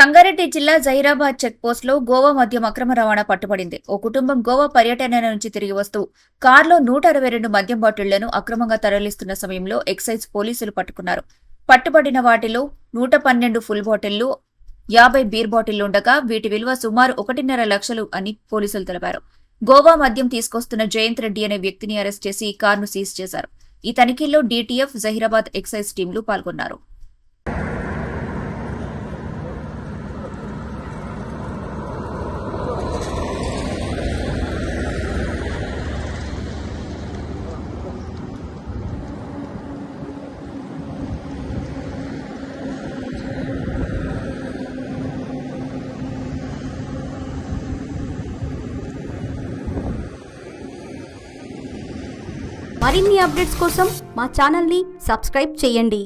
సంగారెడ్డి జిల్లా Zaheerabad check post లో గోవా మద్యం అక్రమ రవాణా పట్టుబడింది. ఓ కుటుంబం గోవా పర్యటన నుంచి తిరిగి వస్తూ కారులో 162 మద్యం బాటిళ్లను అక్రమంగా తరలిస్తున్న సమయంలో ఎక్సైజ్ పోలీసులు పట్టుకున్నారు. పట్టుబడిన వాటిలో 112 ఫుల్ బాటిళ్లు, 50 బీర్ బాటిళ్లుండగా వీటి విలువ సుమారు 1.5 లక్షలు అని పోలీసులు తెలిపారు. గోవా మద్యం తీసుకొస్తున్న జయంత్ రెడ్డి అనే వ్యక్తిని అరెస్ట్ చేసి కారును సీజ్ చేశారు. ఈ తనిఖీల్లో డీటీఎఫ్, జహీరాబాద్ ఎక్సైజ్ టీంలు పాల్గొన్నారు. మరిన్ని అప్డేట్స్ కోసం మా ఛానల్ని సబ్స్క్రైబ్ చేయండి.